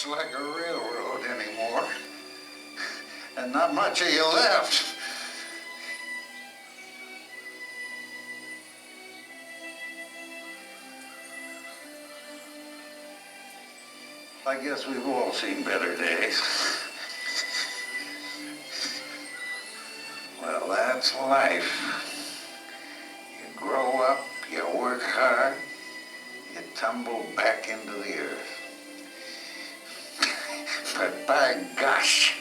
much like a railroad anymore. And not much of you left. I guess we've all seen better days. Well, that's life. You grow up, you work hard, you tumble back into the earth. But by gosh,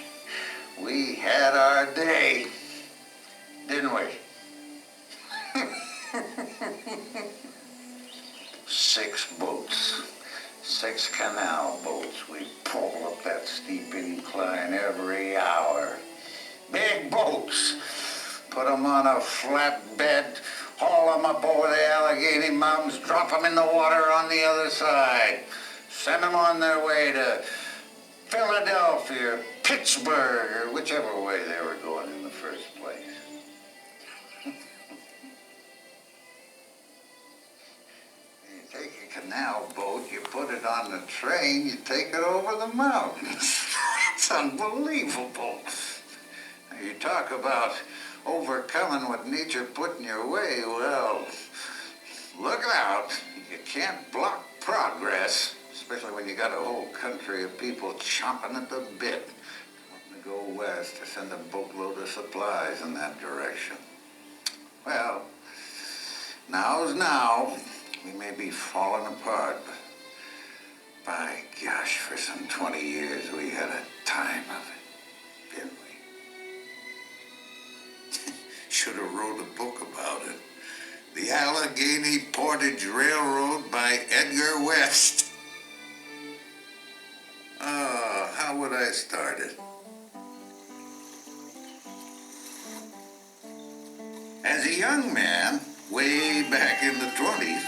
we had our day, didn't we? 6 boats, 6 canal boats. We pull up that steep incline every hour. Big boats. Put them on a flatbed, haul them up over the Allegheny Mountains, drop them in the water on the other side. Send them on their way to Philadelphia, Pittsburgh, or whichever way they were going in the first place. You take a canal boat, you put it on the train, you take it over the mountains. It's unbelievable. You talk about overcoming what nature put in your way, well, look out. You can't block progress, especially when you got a whole country of people chomping at the bit, wanting to go west to send a boatload of supplies in that direction. Well, now's now. We may be falling apart, but by gosh, for some 20 years we had a time of it, didn't we? Should have wrote a book about it. The Allegheny Portage Railroad by Edgar West. Oh, how would I start it? As a young man, way back in the 20s,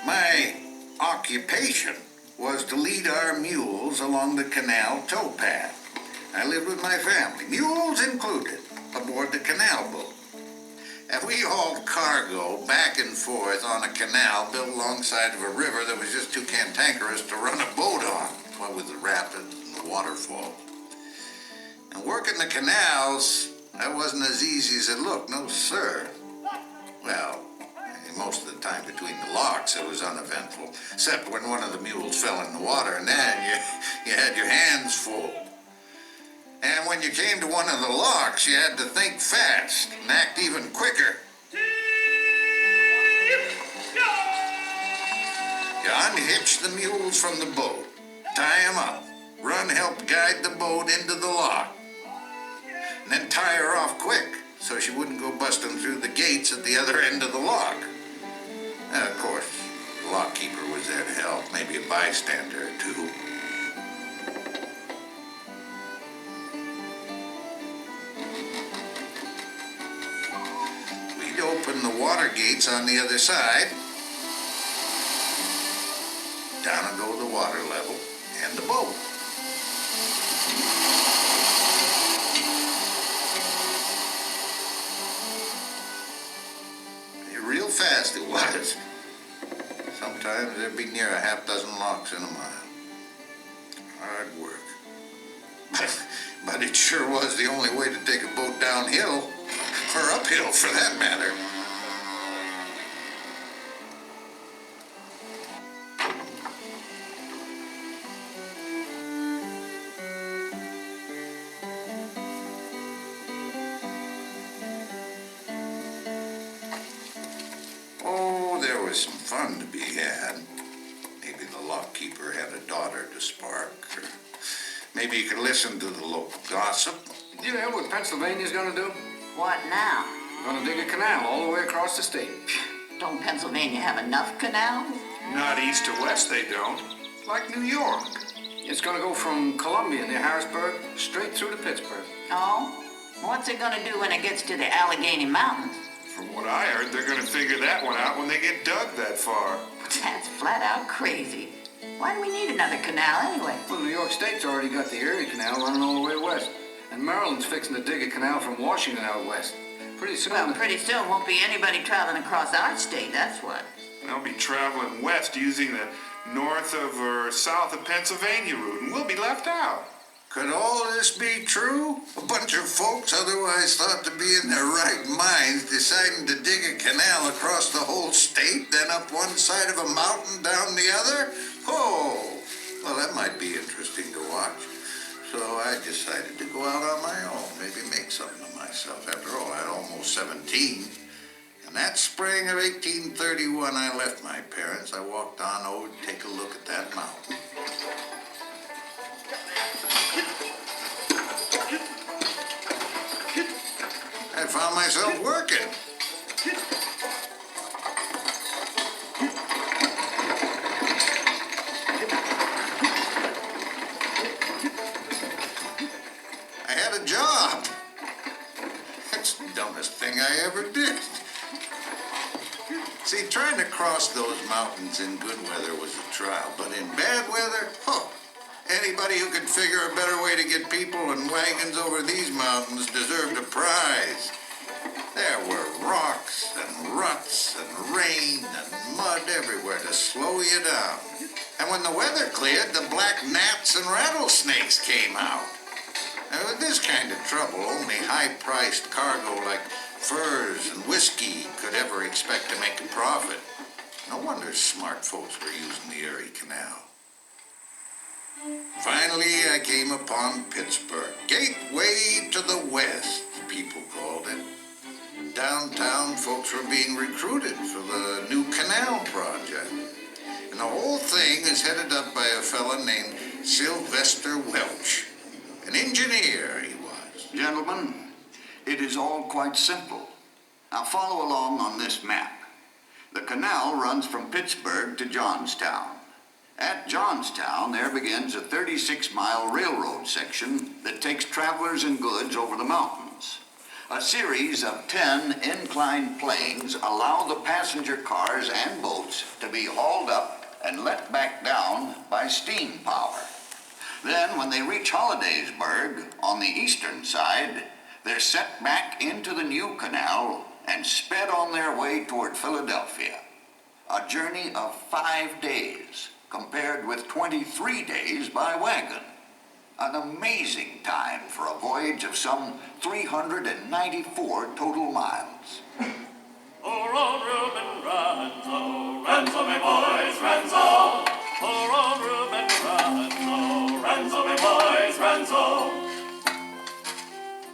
my occupation was to lead our mules along the canal towpath. I lived with my family, mules included, aboard the canal boat. And we hauled cargo back and forth on a canal built alongside of a river that was just too cantankerous to run a boat on, what with the rapids and the waterfall. And working the canals, that wasn't as easy as it looked, no sir. Well, most of the time between the locks it was uneventful, except when one of the mules fell in the water, and then you had your hands full. And when you came to one of the locks, you had to think fast and act even quicker. You unhitch the mules from the boat, tie them up, run help guide the boat into the lock, and then tie her off quick so she wouldn't go busting through the gates at the other end of the lock. And of course, the lock keeper was there to help, maybe a bystander or two. We'd open the water gates on the other side. Down and go the water level and the boat. Real fast it was. Sometimes there'd be near a half dozen locks in a mile. Hard work. But it sure was the only way to take a boat downhill, or uphill for that matter. Some fun to be had. Maybe the lock keeper had a daughter to spark, or maybe you could listen to the local gossip. Do you know what Pennsylvania's gonna do? What now? Gonna dig a canal all the way across the state. Don't Pennsylvania have enough canals? Not east to west, they don't. Like New York. It's gonna go from Columbia near Harrisburg straight through to Pittsburgh. Oh? What's it gonna do when it gets to the Allegheny Mountains? From what I heard, they're gonna figure that one out when they get dug that far. That's flat out crazy. Why do we need another canal anyway? Well, New York State's already got the Erie Canal running all the way west. And Maryland's fixing to dig a canal from Washington out west. Pretty soon... Well, pretty soon won't be anybody traveling across our state, that's what. They'll be traveling west using the north of or south of Pennsylvania route, and we'll be left out. Could all this be true? A bunch of folks otherwise thought to be in their right minds deciding to dig a canal across the whole state, then up one side of a mountain, down the other? Oh, well, that might be interesting to watch. So I decided to go out on my own, maybe make something of myself. After all, I'm almost 17. And that spring of 1831, I left my parents. I walked on over to take a look at that mountain. I found myself working. I had a job. That's the dumbest thing I ever did. See, trying to cross those mountains in good weather was a trial, but in bad weather, anybody who could figure a better way to get people and wagons over these mountains deserved a prize. There were rocks and ruts and rain and mud everywhere to slow you down. And when the weather cleared, the black gnats and rattlesnakes came out. Now, with this kind of trouble, only high-priced cargo like furs and whiskey could ever expect to make a profit. No wonder smart folks were using the Erie Canal. Finally, I came upon Pittsburgh, gateway to the west, people called it. Downtown, folks were being recruited for the new canal project. And the whole thing is headed up by a fella named Sylvester Welch. An engineer, he was. Gentlemen, it is all quite simple. Now follow along on this map. The canal runs from Pittsburgh to Johnstown. At Johnstown, there begins a 36-mile railroad section that takes travelers and goods over the mountains. A series of 10 inclined planes allow the passenger cars and boats to be hauled up and let back down by steam power. Then, when they reach Hollidaysburg on the eastern side, they're set back into the new canal and sped on their way toward Philadelphia. A journey of 5 days, compared with 23 days by wagon. An amazing time for a voyage of some 394 total miles. Pour on Reuben Ranzo, Ranzo me boys, Ranzo. Pour on Reuben Ranzo, Ranzo me boys, Ranzo.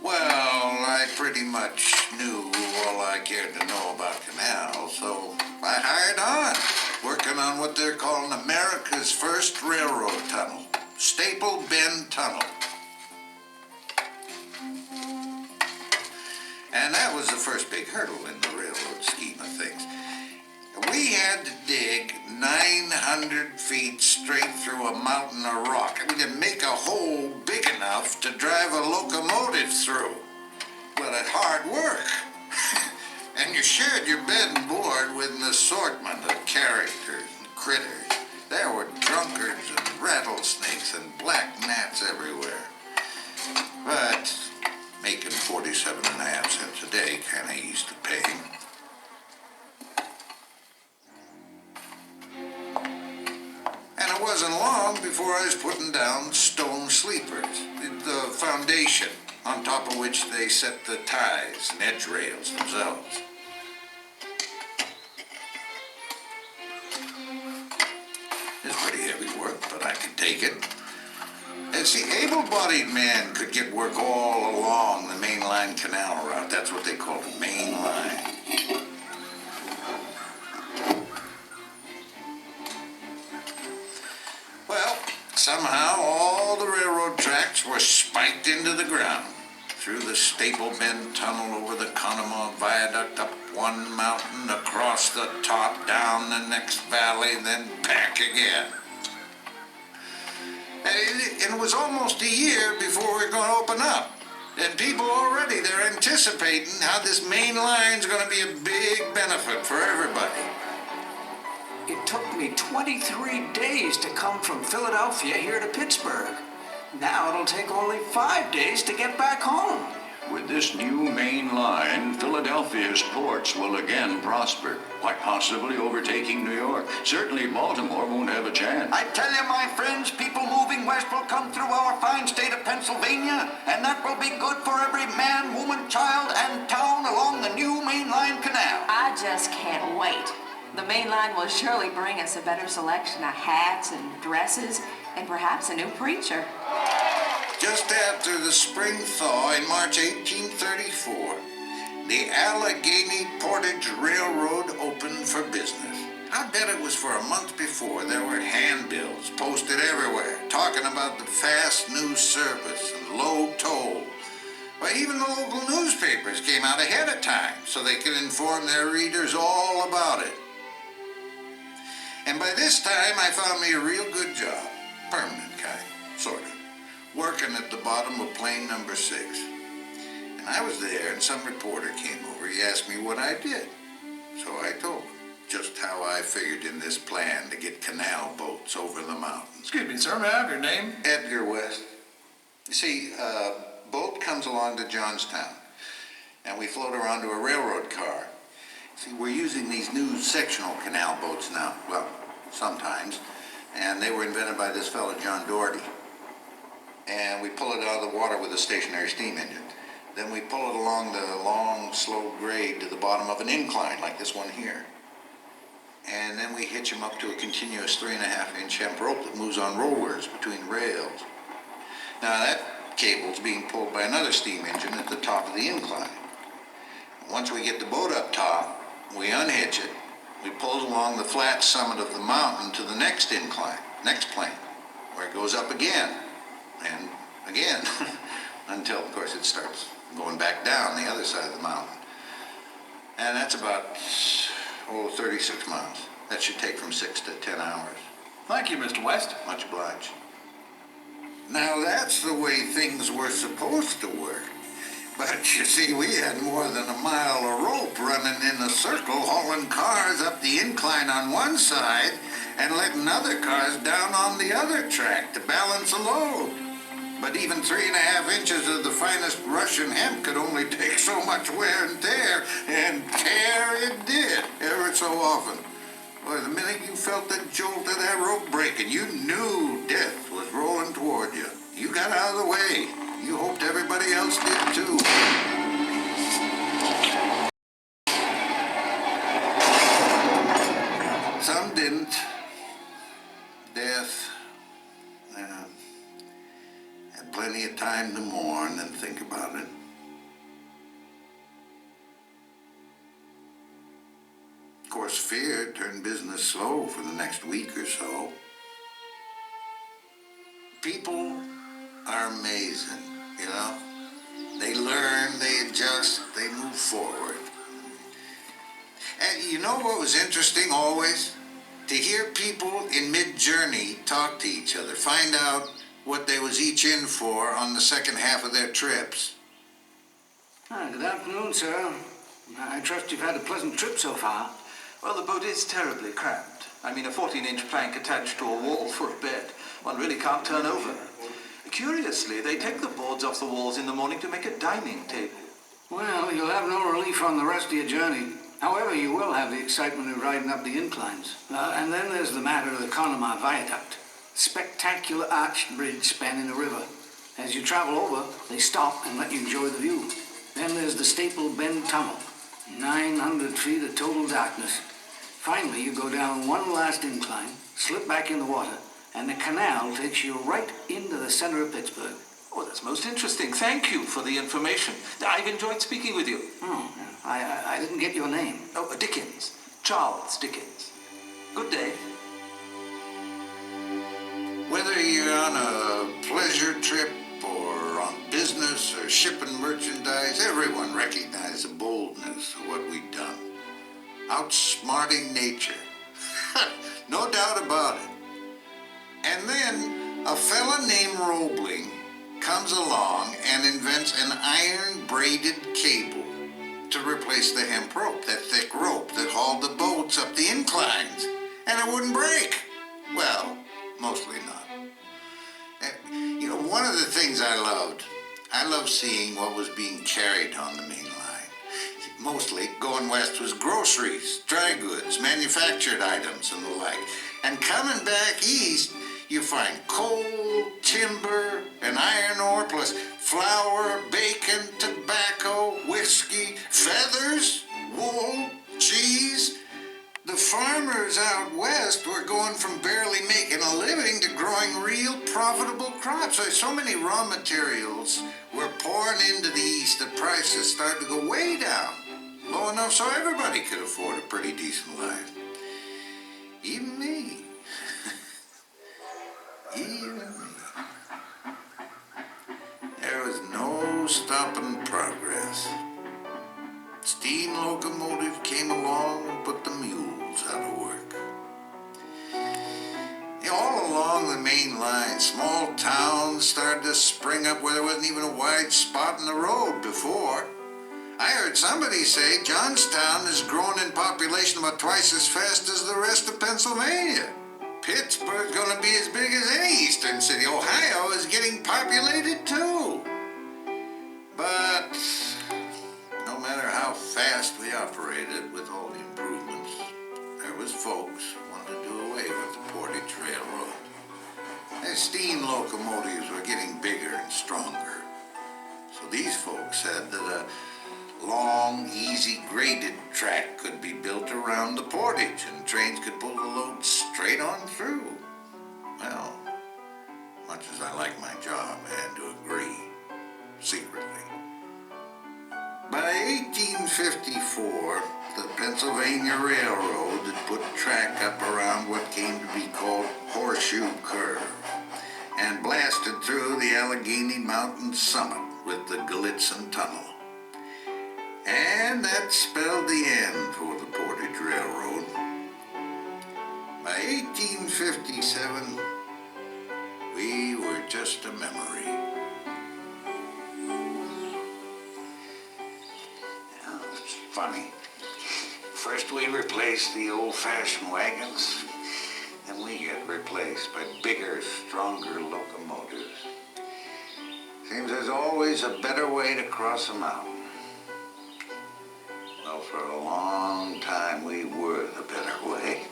Well, I pretty much knew all I cared to know about canals, so I hired on, working on what they're calling America's first railroad tunnel, Staple Bend Tunnel. And that was the first big hurdle in the railroad scheme of things. We had to dig 900 feet straight through a mountain of rock. I mean, to make a hole big enough to drive a locomotive through. But it's hard work. And you shared your bed and board with an assortment of characters and critters. There were drunkards and rattlesnakes and black gnats everywhere. But making 47.5 cents a day kind of eased the pain. And it wasn't long before I was putting down stone sleepers, the foundation on top of which they set the ties and edge rails themselves. It's pretty heavy work, but I could take it. And see, able-bodied man could get work all along the mainline canal route. That's what they call the main line. Well, somehow all the railroad tracks were spiked into the ground. Through the Staple Bend Tunnel, over the Conemaugh Viaduct, up one mountain, across the top, down the next valley, then back again. And it was almost a year before we were going to open up. And people already, they're anticipating how this main line's going to be a big benefit for everybody. It took me 23 days to come from Philadelphia here to Pittsburgh. Now it'll take only 5 days to get back home. With this new main line, Philadelphia's ports will again prosper, quite possibly overtaking New York. Certainly Baltimore won't have a chance. I tell you, my friends, people moving west will come through our fine state of Pennsylvania, and that will be good for every man, woman, child, and town along the new main line canal. I just can't wait. The main line will surely bring us a better selection of hats and dresses, and perhaps a new preacher. Just after the spring thaw in March 1834, the Allegheny Portage Railroad opened for business. I bet it was for a month before. There were handbills posted everywhere talking about the fast news service and low toll. Well, even the local newspapers came out ahead of time so they could inform their readers all about it. And by this time, I found me a real good job. Permanent kind, sort of. Working at the bottom of plane number 6. And I was there, and some reporter came over. He asked me what I did. So I told him just how I figured in this plan to get canal boats over the mountains. Excuse me, sir, may I have your name? Edgar West. You see, boat comes along to Johnstown, and we float around to a railroad car. See, we're using these new sectional canal boats now. Well, sometimes. And they were invented by this fellow, John Doherty. And we pull it out of the water with a stationary steam engine. Then we pull it along the long, slow grade to the bottom of an incline, like this one here. And then we hitch them up to a continuous 3.5-inch hemp rope that moves on rollers between rails. Now that cable's being pulled by another steam engine at the top of the incline. Once we get the boat up top, we unhitch it. We pull it along the flat summit of the mountain to the next incline, next plane, where it goes up again. And again, until, of course, it starts going back down the other side of the mountain. And that's about, 36 miles. That should take from 6 to 10 hours. Thank you, Mr. West. Much obliged. Now, that's the way things were supposed to work. But you see, we had more than a mile of rope running in a circle, hauling cars up the incline on one side and letting other cars down on the other track to balance a load. But even 3.5 inches of the finest Russian hemp could only take so much wear and tear it did, ever so often. Boy, the minute you felt the jolt of that rope breaking, you knew death was rolling toward you. You got out of the way. You hoped everybody else did too. Some didn't. Death had plenty of time to mourn and think about it. Of course, fear turned business slow for the next week or so. People are amazing, you know. They learn, they adjust, they move forward. And you know what was interesting always? To hear people in mid-journey talk to each other, find out what they was each in for on the second half of their trips. Good afternoon, sir. I trust you've had a pleasant trip so far. Well, the boat is terribly cramped. I mean, a 14-inch plank attached to a wall for a bed. One really can't turn over. Curiously, they take the boards off the walls in the morning to make a dining table. Well, you'll have no relief on the rest of your journey. However, you will have the excitement of riding up the inclines. And then there's the matter of the Connemara Viaduct. Spectacular arched bridge spanning the river. As you travel over, they stop and let you enjoy the view. Then there's the Staple Bend Tunnel. 900 feet of total darkness. Finally, you go down one last incline, slip back in the water, and the canal takes you right into the center of Pittsburgh. Oh, that's most interesting. Thank you for the information. I've enjoyed speaking with you. Oh, I didn't get your name. Oh, Dickens. Charles Dickens. Good day. Whether you're on a pleasure trip or on business or shipping merchandise, everyone recognized the boldness of what we'd done. Outsmarting nature. No doubt about it. And then a fella named Roebling comes along and invents an iron-braided cable to replace the hemp rope, that thick rope that hauled the boats up the inclines. And it wouldn't break. Well, mostly not. You know, one of the things I I love seeing what was being carried on the main line. Mostly, going west was groceries, dry goods, manufactured items, and the like. And coming back east, you find coal, timber, and iron ore, plus flour, bacon, tobacco, whiskey, feathers, wool, cheese. The farmers out west were going from barely making a living to growing real profitable crops. So many raw materials were pouring into the east that prices started to go way down, low enough so everybody could afford a pretty decent life. Even me. Even me. There was no stopping progress. Steam locomotive came along and put the mules out of work. All along the main line, small towns started to spring up where there wasn't even a wide spot in the road before. I heard somebody say Johnstown is growing in population about twice as fast as the rest of Pennsylvania. Pittsburgh's going to be as big as any eastern city. Ohio is getting populated too. But no matter how fast we operated with all the improvements, there was folks who wanted to do away with the Portage Railroad. The steam locomotives were getting bigger and stronger. So these folks said that a long, easy graded track could be built around the portage and trains could pull the load straight on through. Well, much as I like my job, I had to agree, secretly. By 1854, the Pennsylvania Railroad had put track up around what came to be called Horseshoe Curve and blasted through the Allegheny Mountains summit with the Gallitzin Tunnel. And that spelled the end for the Portage Railroad. By 1857, we were just a memory. It's funny. First we replaced the old-fashioned wagons, then we get replaced by bigger, stronger locomotives. Seems there's always a better way to cross a mountain. Well, for a long time, we were the better way.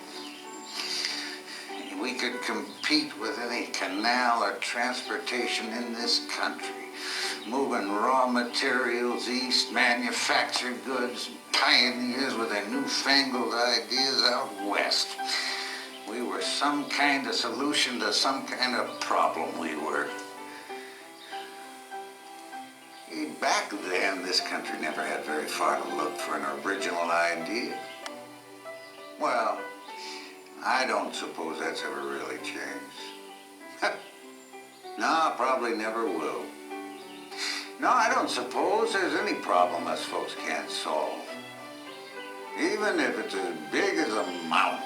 We could compete with any canal or transportation in this country, moving raw materials east, manufactured goods, pioneers with their newfangled ideas out west. We were some kind of solution to some kind of problem, we were. Back then, this country never had very far to look for an original idea. Well, I don't suppose that's ever really changed. No, probably never will. No, I don't suppose there's any problem us folks can't solve. Even if it's as big as a mountain.